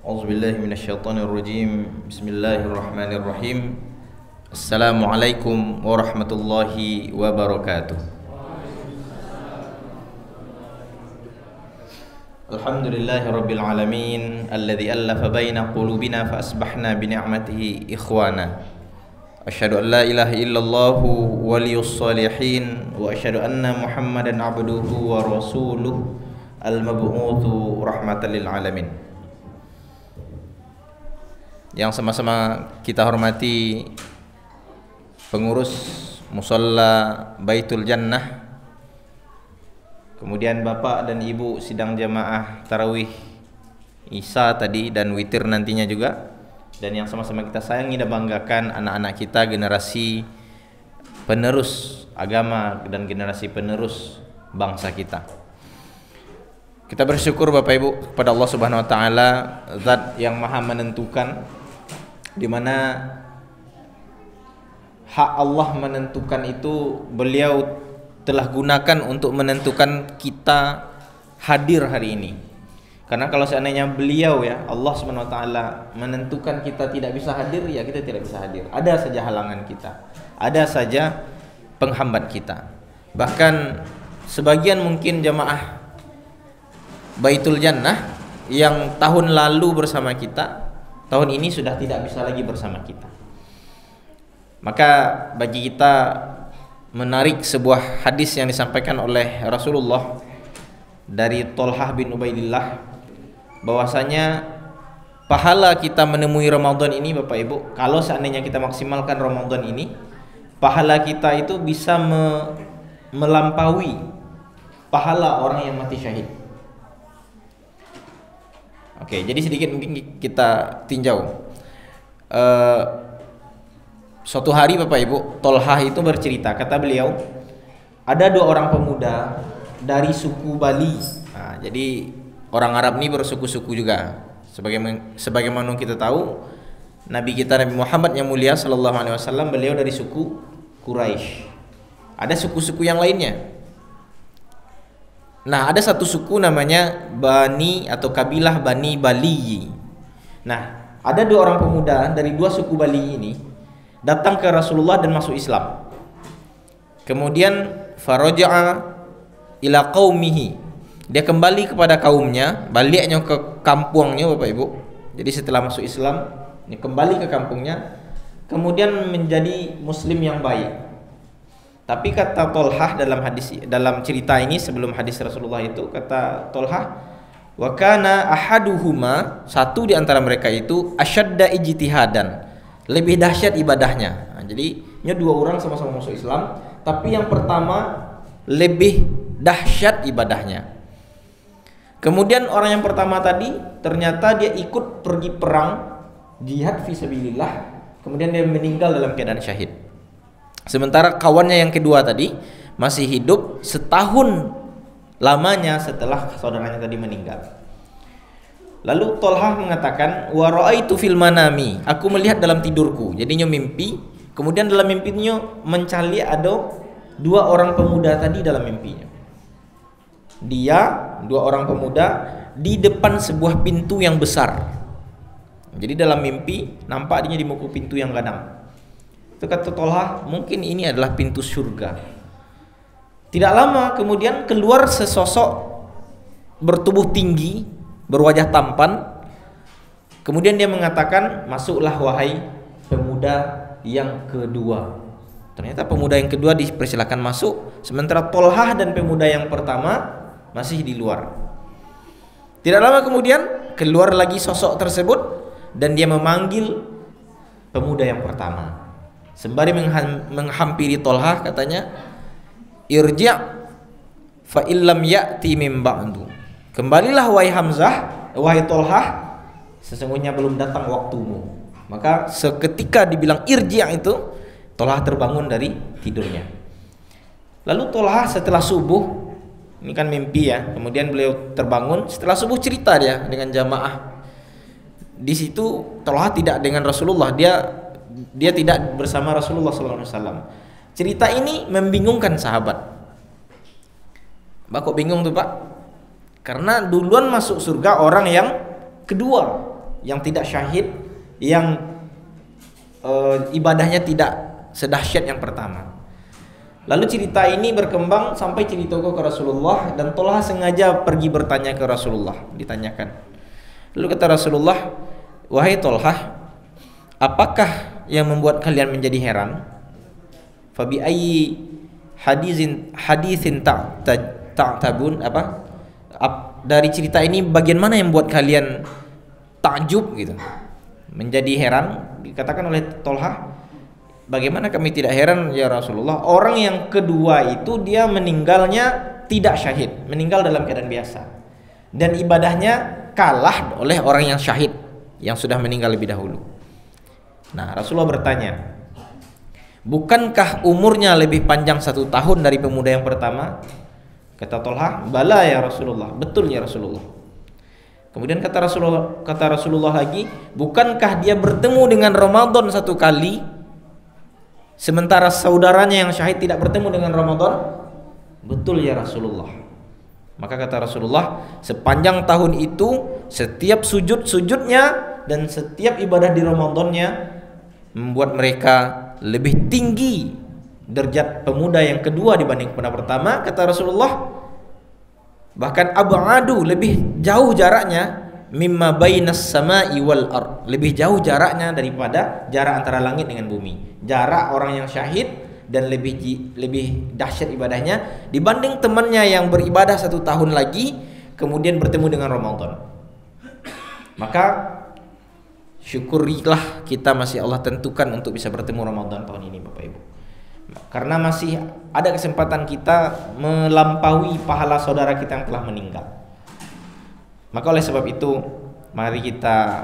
A'udzubillahi minasyaitonirrajim. Bismillahirrahmanirrahim. Assalamualaikum warahmatullahi wabarakatuh. Alhamdulillahi rabbil alamin alladzi allafa baina qulubina fa asbahna bi ni'matihi ikhwana. Asyhadu an la ilaha illallah waliyus shalihin wa asyhadu anna Muhammadan abduhu wa rasuluh al-mab'utsu rahmatan lil alamin. Yang sama-sama kita hormati pengurus Musalla Baitul Jannah, kemudian Bapak dan Ibu sidang jamaah tarawih Isya tadi dan witir nantinya juga, dan yang sama-sama kita sayangi dan banggakan anak-anak kita, generasi penerus agama dan generasi penerus bangsa kita. Kita bersyukur Bapak Ibu kepada Allah Subhanahu wa taala, zat yang Maha menentukan, di mana hak Allah menentukan itu beliau telah gunakan untuk menentukan kita hadir hari ini. Karena kalau seandainya beliau Allah Subhanahu wa taala menentukan kita tidak bisa hadir, ya kita tidak bisa hadir. Ada saja halangan kita, ada saja penghambat kita. Bahkan sebagian mungkin jamaah Baitul Jannah yang tahun lalu bersama kita, tahun ini sudah tidak bisa lagi bersama kita. Maka bagi kita menarik sebuah hadis yang disampaikan oleh Rasulullah dari Thalhah bin Ubaidillah, bahwasanya pahala kita menemui Ramadan ini Bapak Ibu, kalau seandainya kita maksimalkan Ramadan ini, pahala kita itu bisa melampaui pahala orang yang mati syahid. Oke, jadi sedikit mungkin kita tinjau. Suatu hari Bapak Ibu, Thalhah itu bercerita, kata beliau, ada dua orang pemuda dari suku Bali. Nah, jadi orang Arab ini bersuku-suku juga. Sebagaimana kita tahu, Nabi kita Nabi Muhammad yang mulia sallallahu alaihi wasallam, beliau dari suku Quraisy. Ada suku-suku yang lainnya. Nah, ada satu suku namanya Bani atau kabilah Bani Bali. Nah, ada dua orang pemuda dari dua suku Bali ini datang ke Rasulullah dan masuk Islam. Kemudian faraja'a ila qaumihi. Dia kembali kepada kaumnya, baliknya ke kampungnya Bapak Ibu. Jadi setelah masuk Islam, dia kembali ke kampungnya, kemudian menjadi muslim yang baik. Tapi kata Thalhah dalam cerita ini, sebelum hadis Rasulullah itu, kata Thalhah, wa kana ahaduhuma, satu di antara mereka itu asyadda ijtihadan, lebih dahsyat ibadahnya. Nah, jadi ini dua orang sama-sama masuk Islam, tapi yang pertama lebih dahsyat ibadahnya. Kemudian orang yang pertama tadi ternyata dia ikut pergi perang jihad fisabilillah, kemudian dia meninggal dalam keadaan syahid. Sementara kawannya yang kedua tadi masih hidup setahun lamanya setelah saudaranya tadi meninggal. Lalu Thalhah mengatakan, wa ra'aitu fil manami, aku melihat dalam tidurku. Jadinya mimpi, kemudian dalam mimpinya mencari ada dua orang pemuda tadi dalam mimpinya. Dia dua orang pemuda di depan sebuah pintu yang besar. Jadi dalam mimpi nampak dia di muka pintu yang gadang. Itu kata Thalhah, mungkin ini adalah pintu surga. Tidak lama kemudian keluar sesosok bertubuh tinggi, berwajah tampan. Kemudian dia mengatakan, masuklah wahai pemuda yang kedua. Ternyata pemuda yang kedua dipersilakan masuk, sementara Thalhah dan pemuda yang pertama masih di luar. Tidak lama kemudian keluar lagi sosok tersebut dan dia memanggil pemuda yang pertama. Sembari menghampiri Thalhah, katanya, irji' fa illam ya'ti min ba'du. Kembalilah wahai Hamzah, wahai Thalhah, sesungguhnya belum datang waktumu. Maka seketika dibilang irji' itu, Thalhah terbangun dari tidurnya. Lalu Thalhah setelah subuh, ini kan mimpi ya, kemudian beliau terbangun, setelah subuh cerita dia dengan jamaah. Di situ Thalhah tidak dengan Rasulullah, dia tidak bersama Rasulullah SAW. Cerita ini membingungkan sahabat. Pak, kok bingung tuh Pak? Karena duluan masuk surga orang yang kedua, yang tidak syahid, yang ibadahnya tidak sedahsyat yang pertama. Lalu cerita ini berkembang sampai cerita ke Rasulullah, dan Tolha sengaja pergi bertanya ke Rasulullah, ditanyakan. Lalu kata Rasulullah, "Wahai Tolha, apakah yang membuat kalian menjadi heran? Fabi ayyi hadithin ta'tabun, dari cerita ini bagian mana yang membuat kalian takjub gitu, menjadi heran?" Dikatakan oleh Tolha, "Bagaimana kami tidak heran ya Rasulullah, orang yang kedua itu dia meninggalnya tidak syahid, meninggal dalam keadaan biasa, dan ibadahnya kalah oleh orang yang syahid yang sudah meninggal lebih dahulu." Nah, Rasulullah bertanya, "Bukankah umurnya lebih panjang 1 tahun dari pemuda yang pertama?" Kata Tolha, "Bala ya Rasulullah, betul ya Rasulullah." Kemudian kata Rasulullah lagi, "Bukankah dia bertemu dengan Ramadan 1 kali, sementara saudaranya yang syahid tidak bertemu dengan Ramadan?" "Betul ya Rasulullah." Maka kata Rasulullah, sepanjang tahun itu setiap sujudnya dan setiap ibadah di Ramadannya membuat mereka lebih tinggi derajat pemuda yang kedua dibanding pemuda pertama. Kata Rasulullah, bahkan ab'adu, lebih jauh jaraknya, mimma bainas sama'i wal ard, lebih jauh jaraknya daripada jarak antara langit dengan bumi. Jarak orang yang syahid dan lebih dahsyat ibadahnya dibanding temannya yang beribadah 1 tahun lagi kemudian bertemu dengan Ramadan. Maka syukurilah kita masih Allah tentukan untuk bisa bertemu Ramadan tahun ini, Bapak Ibu, karena masih ada kesempatan kita melampaui pahala saudara kita yang telah meninggal. Maka oleh sebab itu, mari kita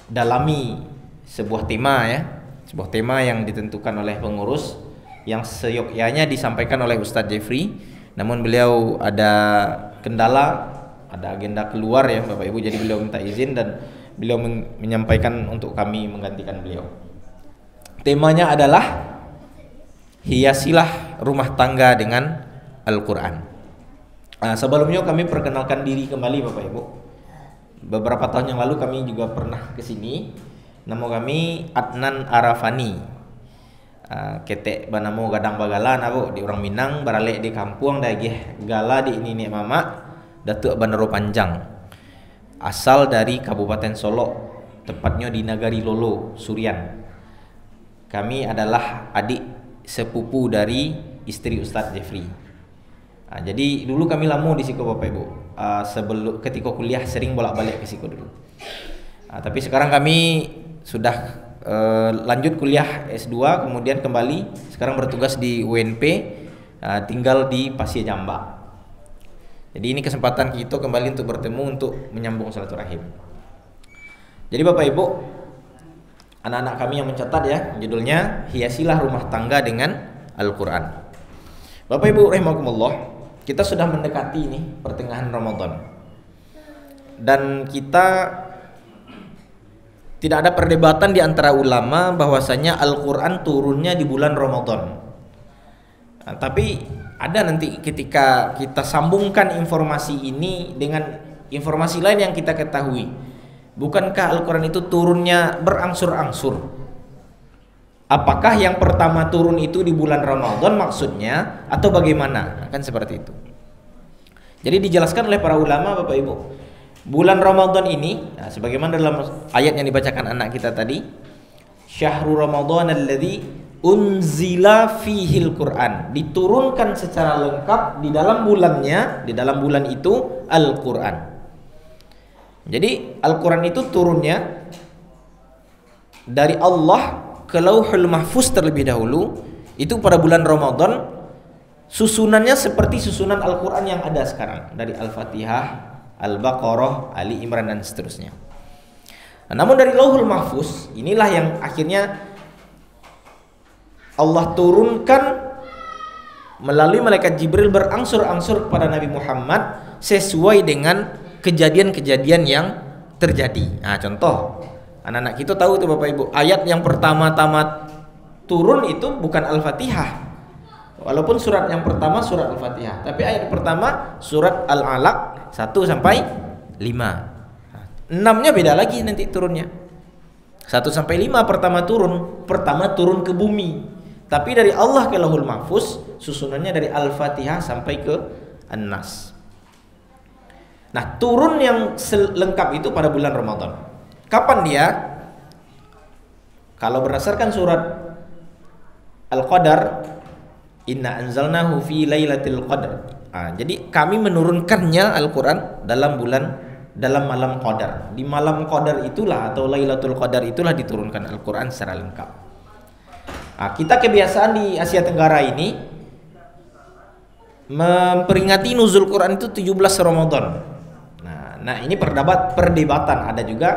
dalami sebuah tema sebuah tema yang ditentukan oleh pengurus, yang seyogyanya disampaikan oleh Ustadz Jeffrey, namun beliau ada kendala, ada agenda keluar ya Bapak Ibu, jadi beliau minta izin dan beliau menyampaikan untuk kami menggantikan beliau. Temanya adalah hiasilah rumah tangga dengan Al-Quran. Sebelumnya kami perkenalkan diri kembali Bapak Ibu. Beberapa tahun yang lalu kami juga pernah ke sini. Nama kami Adnan Arafani. Ketek banamo gadang bagala nabo di orang Minang, baralek di kampung dagih gala di ini mama Datuk Bandaro Panjang. Asal dari Kabupaten Solo, tepatnya di Nagari Lolo, Surian. Kami adalah adik sepupu dari istri Ustadz Jeffrey. Jadi dulu kami lama di Siko Bapak Ibu. Sebelum ketika kuliah sering bolak-balik ke Siko dulu. Tapi sekarang kami sudah lanjut kuliah S2, kemudian kembali sekarang bertugas di UNP, tinggal di Pasir Jamba. Jadi ini kesempatan kita kembali untuk bertemu untuk menyambung silaturahim. Jadi Bapak Ibu, anak-anak kami yang mencatat ya, judulnya hiasilah rumah tangga dengan Al-Quran. Bapak Ibu rahimakumullah, kita sudah mendekati nih pertengahan Ramadan, dan kita tidak ada perdebatan di antara ulama bahwasanya Al-Quran turunnya di bulan Ramadan. Tapi ada nanti ketika kita sambungkan informasi ini dengan informasi lain yang kita ketahui, bukankah Al-Quran itu turunnya berangsur-angsur? Apakah yang pertama turun itu di bulan Ramadan maksudnya, atau bagaimana? Kan seperti itu. Jadi dijelaskan oleh para ulama Bapak Ibu, bulan Ramadan ini, sebagaimana dalam ayat yang dibacakan anak kita tadi, syahrul Ramadan alladzi unzila fihil Quran, diturunkan secara lengkap di dalam bulannya, di dalam bulan itu Al-Quran. Jadi Al-Quran itu turunnya dari Allah ke Lauhul Mahfuz terlebih dahulu, itu pada bulan Ramadan. Susunannya seperti susunan Al-Quran yang ada sekarang, dari Al-Fatihah, Al-Baqarah, Ali Imran dan seterusnya. Namun dari Lauhul Mahfuz inilah yang akhirnya Allah turunkan melalui malaikat Jibril berangsur-angsur kepada Nabi Muhammad sesuai dengan kejadian-kejadian yang terjadi. Contoh, anak-anak kita tahu tuh Bapak Ibu, ayat yang pertama-tama turun itu bukan Al-Fatihah. Walaupun surat yang pertama surat Al-Fatihah, tapi ayat pertama surat Al-Alaq 1 sampai 5. 6-nya beda lagi nanti turunnya. 1 sampai 5 pertama turun ke bumi. Tapi dari Allah ke Lauhul Mahfuz susunannya dari Al-Fatihah sampai ke An-Nas. Nah, turun yang lengkap itu pada bulan Ramadan. Kapan dia? Kalau berdasarkan surat Al-Qadar, inna anzalnahu fi lailatul qadar. Jadi kami menurunkannya Al-Qur'an dalam malam Qadar. Di malam Qadar itulah atau Lailatul Qadar itulah diturunkan Al-Qur'an secara lengkap. Kita kebiasaan di Asia Tenggara ini memperingati nuzul Quran itu 17 Ramadan. Nah, ini perdebatan. Ada juga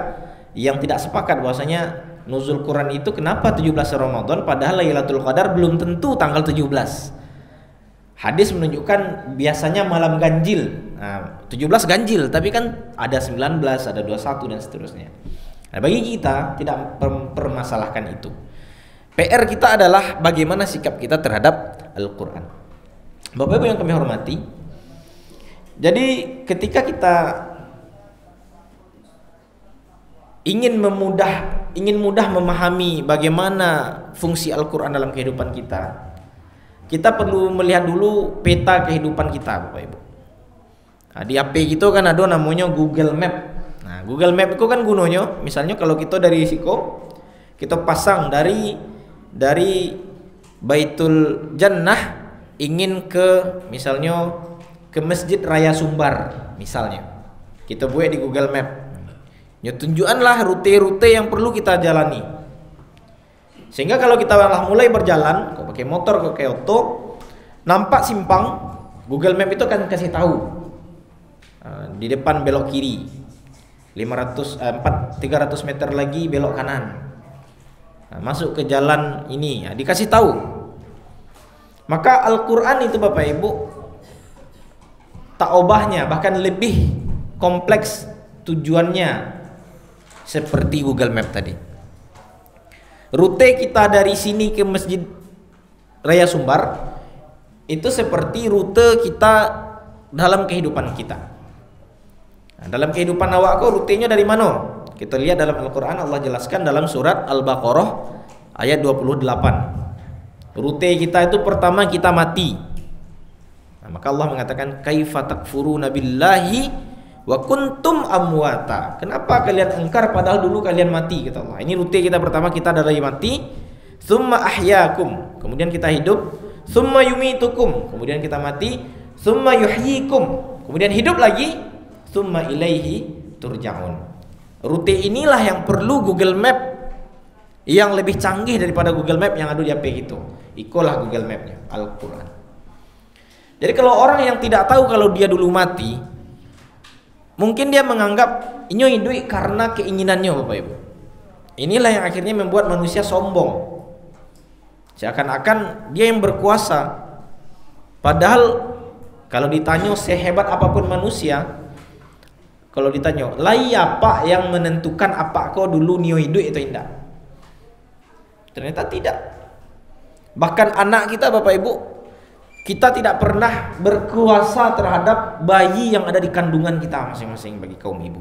yang tidak sepakat bahwasanya nuzul Quran itu kenapa 17 Ramadan padahal Lailatul Qadar belum tentu tanggal 17. Hadis menunjukkan biasanya malam ganjil. 17 ganjil, tapi kan ada 19, ada 21 dan seterusnya. Nah, bagi kita tidak permasalahkan itu. PR kita adalah bagaimana sikap kita terhadap Al-Qur'an. Bapak Ibu yang kami hormati, jadi ketika kita ingin mudah memahami bagaimana fungsi Al-Qur'an dalam kehidupan kita perlu melihat dulu peta kehidupan kita, Bapak Ibu. Di HP gitu kan ada namanya Google Map. Nah, Google Map itu kan gunanya, misalnya kalau kita dari Siko, kita pasang dari Baitul Jannah ingin ke misalnya ke Masjid Raya Sumbar misalnya. Kita buat di Google Map. Ya tunjukkanlah rute-rute yang perlu kita jalani. Sehingga kalau kita mulai berjalan, kok pakai motor, kok pakai auto, nampak simpang, Google Map itu akan kasih tahu. Di depan belok kiri 300 meter lagi belok kanan. Masuk ke jalan ini, dikasih tahu. Maka Al-Quran itu Bapak Ibu tak obahnya, bahkan lebih kompleks tujuannya seperti Google Map tadi. Rute kita dari sini ke Masjid Raya Sumbar itu seperti rute kita dalam kehidupan kita. Dalam kehidupan awak kau rutenya dari mana? Kita lihat dalam Al-Quran, Allah jelaskan dalam surat Al-Baqarah ayat 28. Rute kita itu pertama kita mati. Maka Allah mengatakan kaifa takfuruna billahi wa kuntum amwata. Kenapa kalian engkar padahal dulu kalian mati, kata Allah. Ini rute kita pertama, kita dari mati. Tsumma ahyakum, kemudian kita hidup. Tsumma yumitukum, kemudian kita mati. Tsumma yuhyikum, kemudian hidup lagi. Tsumma ilaihi turja'un. Rute inilah yang perlu Google Map yang lebih canggih daripada Google Map yang ada di HP itu. Ikulah Google Mapnya, Al-Quran. Jadi kalau orang yang tidak tahu kalau dia dulu mati, mungkin dia menganggap ini hidup karena keinginannya, Bapak Ibu. Inilah yang akhirnya membuat manusia sombong. Seakan-akan dia yang berkuasa. Padahal kalau ditanya sehebat apapun manusia, kalau ditanya, lai apa yang menentukan apa kau dulu nio hidup itu indah? Ternyata tidak. Bahkan anak kita, Bapak Ibu, kita tidak pernah berkuasa terhadap bayi yang ada di kandungan kita masing-masing bagi kaum ibu.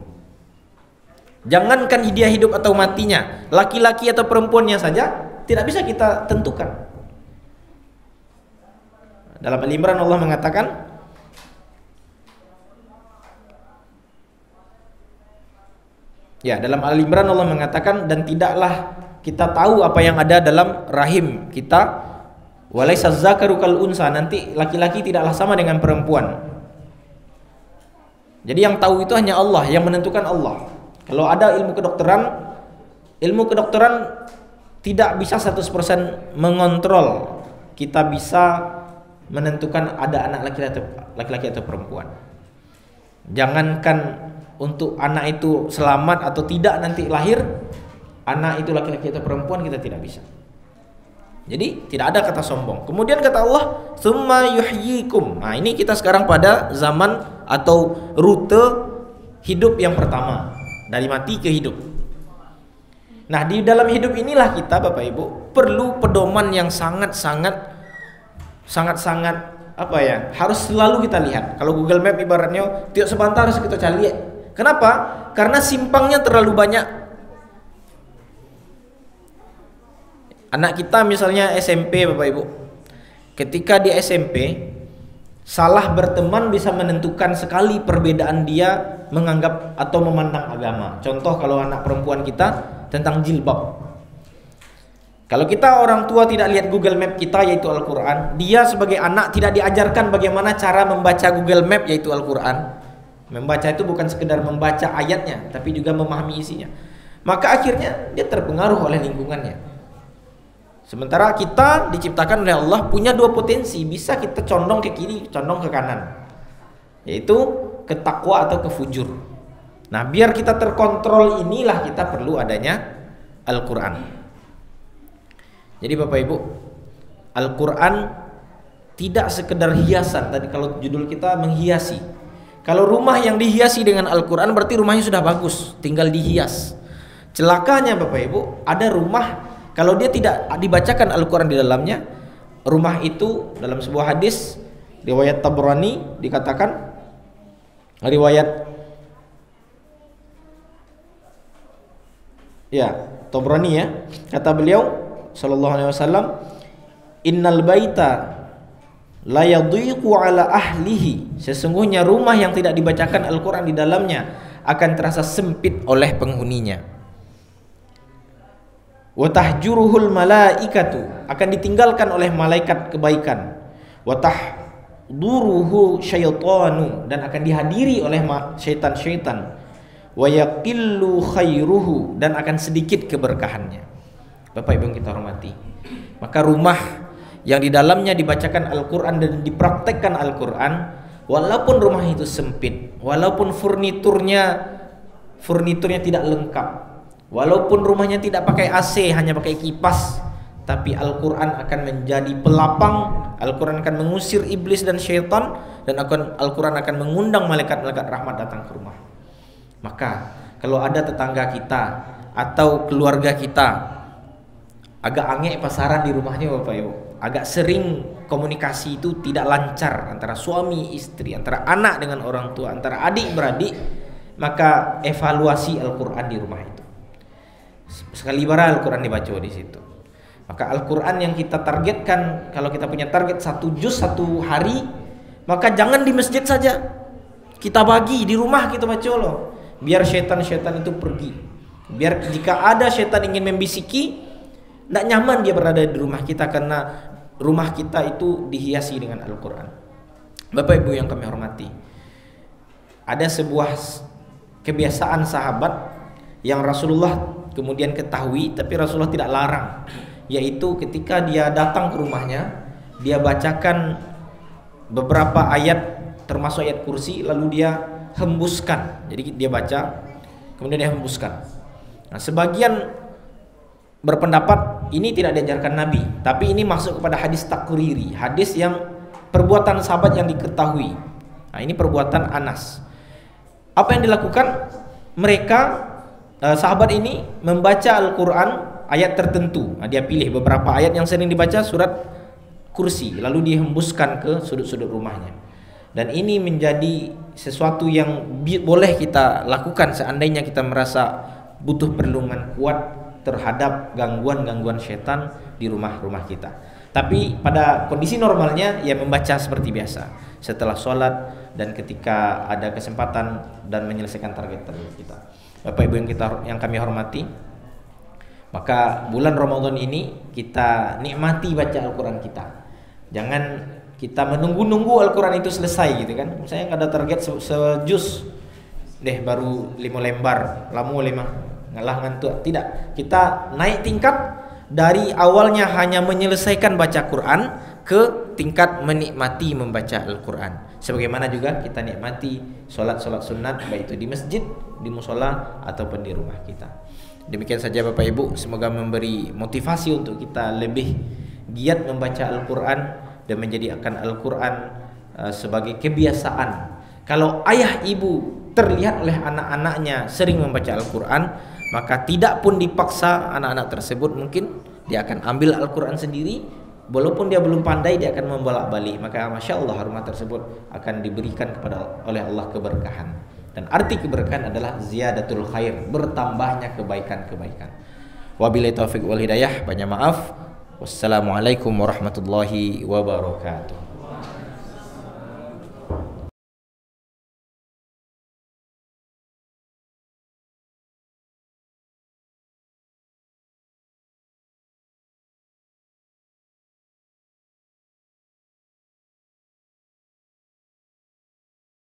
Jangankan dia hidup atau matinya, laki-laki atau perempuannya saja tidak bisa kita tentukan. Dalam Al-Imran Allah mengatakan, dalam Al-Imran Allah mengatakan, dan tidaklah kita tahu apa yang ada dalam rahim kita. Walaysa zakaru kal unsa, nanti laki-laki tidaklah sama dengan perempuan. Jadi yang tahu itu hanya Allah, yang menentukan Allah. Kalau ada ilmu kedokteran tidak bisa 100% mengontrol. Kita bisa menentukan ada anak laki-laki atau perempuan. Jangankan untuk anak itu selamat atau tidak nanti lahir, anak itu laki-laki atau perempuan kita tidak bisa. Jadi tidak ada kata sombong. Kemudian kata Allah, "Tsumma yuhyikum." Nah, ini kita sekarang pada zaman atau rute hidup yang pertama, dari mati ke hidup. Nah, di dalam hidup inilah kita, Bapak Ibu, perlu pedoman yang sangat-sangat harus selalu kita lihat. Kalau Google Map ibaratnya tiap sebentar harus kita cari. Kenapa? Karena simpangnya terlalu banyak. Anak kita misalnya SMP Bapak Ibu, ketika di SMP salah berteman bisa menentukan sekali perbedaan dia menganggap atau memandang agama. Contoh kalau anak perempuan kita tentang jilbab. Kalau kita orang tua tidak lihat Google Map kita yaitu Al-Quran, dia sebagai anak tidak diajarkan bagaimana cara membaca Google Map yaitu Al-Quran. Membaca itu bukan sekedar membaca ayatnya, tapi juga memahami isinya. Maka akhirnya dia terpengaruh oleh lingkungannya. Sementara kita diciptakan oleh Allah punya dua potensi, bisa kita condong ke kiri, condong ke kanan, yaitu ke takwa atau ke fujur. Nah, biar kita terkontrol inilah kita perlu adanya Al-Quran. Jadi Bapak Ibu, Al-Quran tidak sekedar hiasan. Tadi kalau judul kita menghiasi. Kalau rumah yang dihiasi dengan Al-Quran berarti rumahnya sudah bagus, tinggal dihias. Celakanya Bapak Ibu, ada rumah kalau dia tidak dibacakan Al-Quran di dalamnya, rumah itu dalam sebuah hadis riwayat Tabrani dikatakan, riwayat Tabrani ya, kata beliau sallallahu alaihi wasallam, innal baita la yadhiqu ala ahlihi, sesungguhnya rumah yang tidak dibacakan Al-Quran di dalamnya akan terasa sempit oleh penghuninya. Wa tahjuruhul malaikatu, akan ditinggalkan oleh malaikat kebaikan. Wa tahduruhu syaitanu, dan akan dihadiri oleh syaitan-syaitan. Wa yaqillu khairuhu, dan akan sedikit keberkahannya. Bapak Ibu yang kita hormati, maka rumah yang di dalamnya dibacakan Al-Quran dan dipraktekkan Al-Quran, walaupun rumah itu sempit, walaupun furniturnya tidak lengkap, walaupun rumahnya tidak pakai AC, hanya pakai kipas, tapi Al-Quran akan menjadi pelapang. Al-Quran akan mengusir iblis dan syaitan, dan Al-Quran akan mengundang malaikat-malaikat rahmat datang ke rumah. Maka kalau ada tetangga kita atau keluarga kita agak angek pasaran di rumahnya Bapak Ibu, agak sering komunikasi itu tidak lancar antara suami istri, antara anak dengan orang tua, antara adik beradik, maka evaluasi Al-Quran di rumah itu. Sekali bara Al-Quran dibaca di situ. Maka Al-Quran yang kita targetkan, kalau kita punya target 1 juz 1 hari, maka jangan di masjid saja, kita bagi di rumah kita baca loh, biar syaitan-syaitan itu pergi. Biar jika ada syaitan ingin membisiki, tidak nyaman dia berada di rumah kita, karena rumah kita itu dihiasi dengan Al-Quran. Bapak Ibu yang kami hormati, ada sebuah kebiasaan sahabat yang Rasulullah kemudian ketahui, tapi Rasulullah tidak larang, yaitu ketika dia datang ke rumahnya, dia bacakan beberapa ayat termasuk ayat kursi, lalu dia hembuskan. Jadi dia baca kemudian dia hembuskan. Nah, sebagian berpendapat ini tidak diajarkan Nabi, tapi ini masuk kepada hadis takriri, hadis yang perbuatan sahabat yang diketahui. Nah, ini perbuatan Anas. Apa yang dilakukan mereka? Sahabat ini membaca Al-Quran ayat tertentu. Nah, dia pilih beberapa ayat yang sering dibaca, surat kursi, lalu dihembuskan ke sudut-sudut rumahnya. Dan ini menjadi sesuatu yang boleh kita lakukan seandainya kita merasa butuh perlindungan kuat terhadap gangguan-gangguan setan di rumah-rumah kita. Tapi pada kondisi normalnya ya membaca seperti biasa setelah sholat dan ketika ada kesempatan dan menyelesaikan target-target kita. Bapak Ibu yang kami hormati, maka bulan Ramadan ini kita nikmati baca Al-Quran kita. Jangan kita menunggu-nunggu Al-Quran itu selesai gitu kan. Misalnya nggak ada target sejus deh, baru 5 lembar, lamu 5 ngalah ngantuk. Tidak, kita naik tingkat dari awalnya hanya menyelesaikan baca Quran ke tingkat menikmati membaca Al-Quran. Sebagaimana juga kita nikmati sholat-sholat sunat, baik itu di masjid, di musola ataupun di rumah kita. Demikian saja Bapak Ibu, semoga memberi motivasi untuk kita lebih giat membaca Al-Quran dan menjadikan Al-Quran sebagai kebiasaan. Kalau ayah ibu terlihat oleh anak-anaknya sering membaca Al-Quran, maka tidak pun dipaksa anak-anak tersebut, mungkin dia akan ambil Al-Quran sendiri, walaupun dia belum pandai dia akan membolak-balik. Maka Masya Allah rumah tersebut akan diberikan oleh Allah keberkahan. Dan arti keberkahan adalah ziyadatul khair, bertambahnya kebaikan-kebaikan. Wabillahi taufiq wal hidayah, banyak maaf. Wassalamualaikum warahmatullahi wabarakatuh.